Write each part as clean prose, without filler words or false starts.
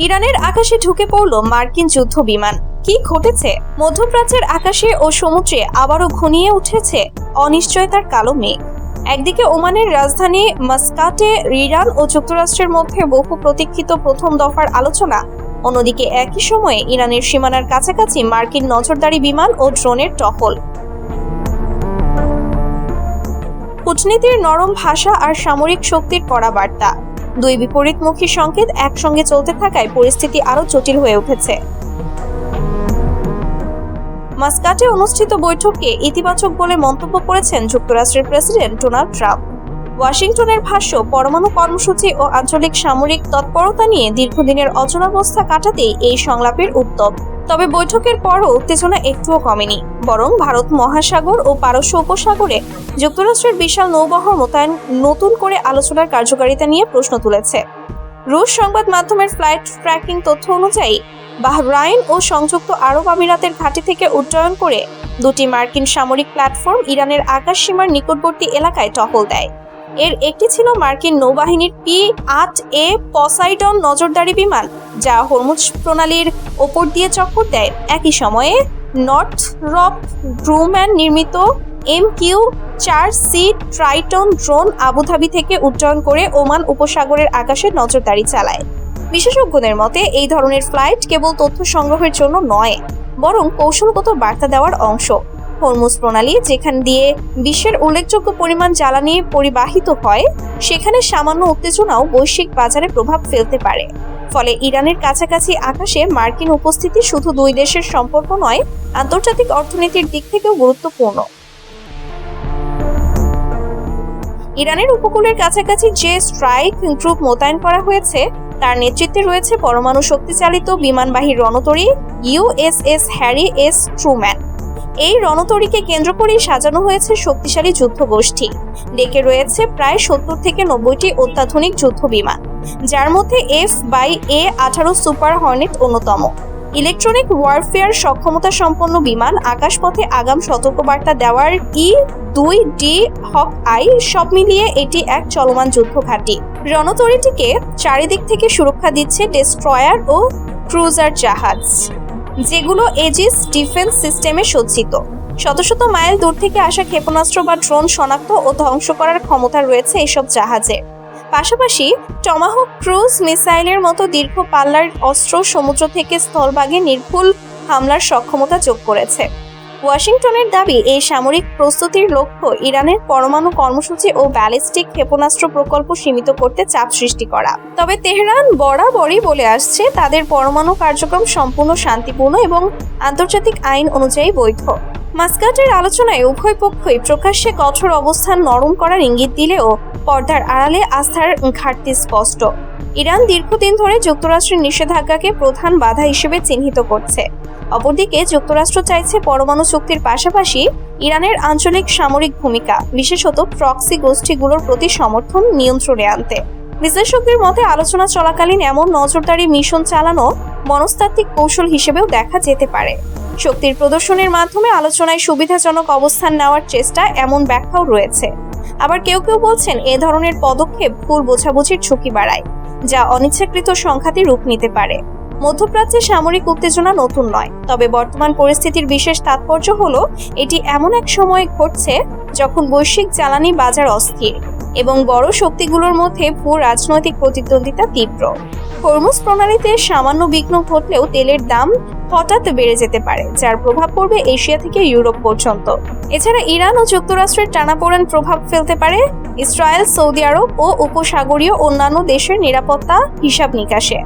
ইরানের আকাশে ঢুকে পড়ল মার্কিন যুদ্ধ বিমান। কি ঘটেছে? মধ্যপ্রাচ্যের আকাশে ও সমুদ্রে আবারও ঘনিয়ে উঠেছে অনিশ্চয়তার কালো মেঘ। একদিকে ওমানের রাজধানী মাস্কাটে ইরান ও যুক্তরাষ্ট্রের মধ্যে বহু প্রতীক্ষিত প্রথম দফার আলোচনা, অন্যদিকে একই সময়ে ইরানের সীমানার কাছাকাছি মার্কিন নজরদারি বিমান ও ড্রোনের টহল। কূটনীতির নরম ভাষা আর সামরিক শক্তির কড়া বার্তা, দুই বিপরীতমুখী সংকেত একসঙ্গে চলতে থাকায় পরিস্থিতি আরও জটিল হয়ে উঠেছে। মাস্কাটে অনুষ্ঠিত বৈঠককে ইতিবাচক বলে মন্তব্য করেছেন যুক্তরাষ্ট্রের প্রেসিডেন্ট ডোনাল্ড ট্রাম্প। ওয়াশিংটনের ভাষ্য, পরমাণু কর্মসূচি ও আঞ্চলিক সামরিক তৎপরতা নিয়ে দীর্ঘদিনের অচলাবস্থা কাটাতেই এই সংলাপের উদ্যোগ। তবে বৈঠকের পরও উত্তেজনা একটুও কমেনি, বরং ভারত মহাসাগর ও পারস্য উপসাগরে যুক্তরাষ্ট্রের বিশাল নৌবহর মোতায়েন নতুন করে আলোচনার কার্যকারিতা নিয়ে প্রশ্ন তুলেছে। রুশ সংবাদ মাধ্যমের ফ্লাইট ট্র্যাকিং তথ্য অনুযায়ী বাহরাইন ও সংযুক্ত আরব আমিরাতের ঘাঁটি থেকে উড্ডয়ন করে দুটি মার্কিন সামরিক প্ল্যাটফর্ম ইরানের আকাশ সীমার নিকটবর্তী এলাকায় টহল দেয়। এর একটি ছিল মার্কিন নৌবাহিনীর P-8A পসাইডন নজরদারি বিমান, যা হরমুজ প্রণালীর ওপর দিয়ে চক্কর দেয়। একই সময়ে নর্থরপ গ্রুম্যান নির্মিত MQ-4C ট্রাইটন ড্রোন আবুধাবি থেকে উড্ডয়ন করে ওমান উপসাগরের আকাশে নজরদারি চালায়। বিশেষজ্ঞদের মতে এই ধরনের ফ্লাইট কেবল তথ্য সংগ্রহের জন্য নয়, বরং কৌশলগত বার্তা দেওয়ার অংশ। হরমুজ প্রণালী, যেখান দিয়ে বিশ্বের উল্লেখযোগ্য পরিমাণ জ্বালানি পরিবাহিত হয়, সেখানে সামান্য উত্তেজনাও বৈশ্বিক বাজারে প্রভাব ফেলতে পারে। ফলে ইরানের কাছাকাছি আকাশে মার্কিন উপস্থিতি শুধু দুই দেশের সম্পর্ক নয়, আন্তর্জাতিক অর্থনীতির দিক থেকেও গুরুত্বপূর্ণ। ইরানের উপকূলের কাছাকাছি যে স্ট্রাইক গ্রুপ মোতায়েন করা হয়েছে, তার নেতৃত্বে রয়েছে পরমাণু শক্তিচালিত বিমানবাহী রণতরী USS হ্যারি এস ট্রুম্যান। এই রণতরীকে কেন্দ্র করেই সাজানো হয়েছে শক্তিশালী যুদ্ধগোষ্ঠী। ডেকে রয়েছে প্রায় 70 থেকে 90টি অত্যাধুনিক যুদ্ধ বিমান, যার মধ্যে F/A-18 সুপার হর্নেট অন্যতম। ইলেকট্রনিক ওয়ারফেয়ার সক্ষমতা সম্পন্ন বিমান, আকাশপথে আগাম সতর্কবার্তা দেওয়ার E-2D হক-আই, সব মিলিয়ে এটি এক চলমান যুদ্ধ ঘাঁটি। রণতরীটিকে চারিদিক থেকে সুরক্ষা দিচ্ছে ডেস্ট্রয়ার ও ক্রুজার জাহাজ, যেগুলো এজিস ডিফেন্স সিস্টেমে সজ্জিত। শত শত মাইল দূর থেকে আসা ক্ষেপণাস্ত্র বা ড্রোন শনাক্ত ও ধ্বংস করার ক্ষমতা রয়েছে এসব জাহাজে। পাশাপাশি টমাহক ক্রুজ মিসাইলের মতো দীর্ঘ পাল্লার অস্ত্র সমুদ্র থেকে স্থলভাগে নির্ভুল হামলার সক্ষমতা যোগ করেছে। ওয়াশিংটনের দাবি, এই সামরিক প্রস্তুতির লক্ষ্য ইরানের পরমাণু কর্মসূচি ও ব্যালিস্টিক ক্ষেপণাস্ত্র প্রকল্প সীমিত করতে চাপ সৃষ্টি করা। তবে তেহরান বরাবরই বলে আসছে, তাদের পরমাণু কার্যক্রম সম্পূর্ণ শান্তিপূর্ণ এবং আন্তর্জাতিক আইন অনুযায়ী বৈধ। মাস্কাটের আলোচনায় উভয় পক্ষই প্রকাশ্যে কঠোর অবস্থান নরম করার ইঙ্গিত দিলেও পর্দার আড়ালে আস্থার ঘাটতি স্পষ্ট। ইরান দীর্ঘদিন ধরে যুক্তরাষ্ট্রের নিষেধাজ্ঞাকে প্রধান বাধা হিসেবে চিহ্নিত করছে। অপরদিকে যুক্তরাষ্ট্র চাইছে পরমাণু চুক্তির পাশাপাশি ইরানের আঞ্চলিক সামরিক ভূমিকা, বিশেষত প্রক্সি গোষ্ঠীগুলোর প্রতি সমর্থন নিয়ন্ত্রণে আনতে। বিশ্লেষকদের মতে আলোচনা চলাকালীন এমন নজরদারি মিশন চালানো মনস্তাত্ত্বিক কৌশল হিসেবেও দেখা যেতে পারে। শক্তির প্রদর্শনের মাধ্যমে আলোচনায় সুবিধাজনক অবস্থান নেওয়ার চেষ্টা, এমন ব্যাখ্যাও রয়েছে। আবার কেউ কেউ বলছেন, এ ধরনের পদক্ষেপ ভুল বোঝাবুঝির ঝুঁকি বাড়ায়, যা অনিচ্ছাকৃত সংঘাতে রূপ নিতে পারে। মধ্যপ্রাচ্যে সামরিক উত্তেজনা নতুন নয়, তবে বর্তমান পরিস্থিতির বিশেষ তাৎপর্য হলো এটি এমন এক সময়ে ঘটছে যখন বৈশ্বিক জ্বালানি বাজার অস্থির এবং বড় শক্তিগুলোর মধ্যে ভূ রাজনৈতিক প্রতিদ্বন্দ্বিতা তীব্র। হরমুজ প্রণালীতে সামান্য বিঘ্ন ঘটলেও তেলের দাম হঠাৎ বেড়ে যেতে পারে, যার প্রভাব পড়বে এশিয়া থেকে ইউরোপ পর্যন্ত। এছাড়া ইরান ও যুক্তরাষ্ট্রের টানাপোড়েন প্রভাব ফেলতে পারে ইসরায়েল, সৌদি আরব ও উপসাগরীয় অন্যান্য দেশের নিরাপত্তা হিসাব নিকাশে।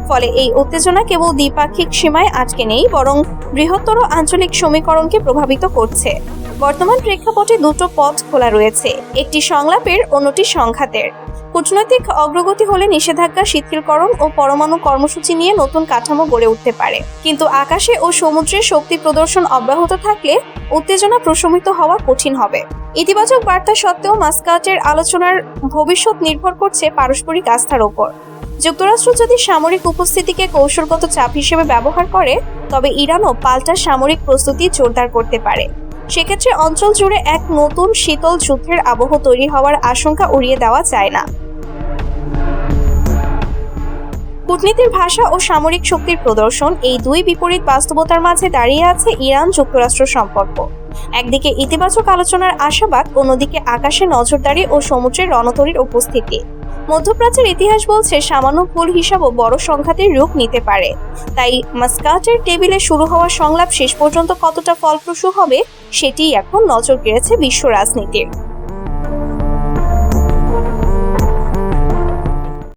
ফলে এই উত্তেজনা কেবল দ্বিপাক্ষিক সীমায় আটকে নেই, বরং বৃহত্তর আঞ্চলিক সমীকরণকে প্রভাবিত করছে। বর্তমান প্রেক্ষাপটে দুটো পথ খোলা রয়েছে, একটি সংলাপের, অন্যটি সংঘাতের। কূটনৈতিক অগ্রগতি হলে নিষেধাজ্ঞা শিথিলকরণ ও পরমাণু কর্মসূচি নিয়ে নতুন কাঠামো গড়ে উঠতে পারে, কিন্তু আকাশে ও সমুদ্রে শক্তি প্রদর্শন অব্যাহত থাকলে উত্তেজনা প্রশমিত হওয়া কঠিন হবে। ইতিবাচক বার্তা সত্ত্বেও মাস্কাটের আলোচনার ভবিষ্যৎ নির্ভর করছে পারস্পরিক আস্থার ওপর। যুক্তরাষ্ট্র যদি সামরিক উপস্থিতিকে কৌশলগত চাপ হিসেবে ব্যবহার করে, তবে ইরানও পাল্টা সামরিক প্রস্তুতি জোরদার করতে পারে। সেক্ষেত্রে অঞ্চল জুড়ে এক নতুন শীতল যুদ্ধের আবহ তৈরি হওয়ার আশঙ্কা উড়িয়ে দেওয়া যায় না। কূটনীতির ভাষা ও সামরিক শক্তির প্রদর্শন, এই দুই বিপরীত বাস্তবতার মাঝে দাঁড়িয়ে আছে ইরান যুক্তরাষ্ট্র সম্পর্ক। একদিকে ইতিবাচক আলোচনার আশাবাদ, অন্যদিকে আকাশে নজরদারি ও সমুদ্রের রণতরীর উপস্থিতি। মধ্যপ্রাচ্যের ইতিহাস বলছে সামান্য ভুল হিসাবও বড় সংঘাতের রূপ নিতে পারে। তাই মাস্কাটের টেবিলে শুরু হওয়া সংলাপ শেষ পর্যন্ত কতটা ফলপ্রসূ হবে সেটিই এখন নজর কেড়েছে বিশ্ব রাজনীতির।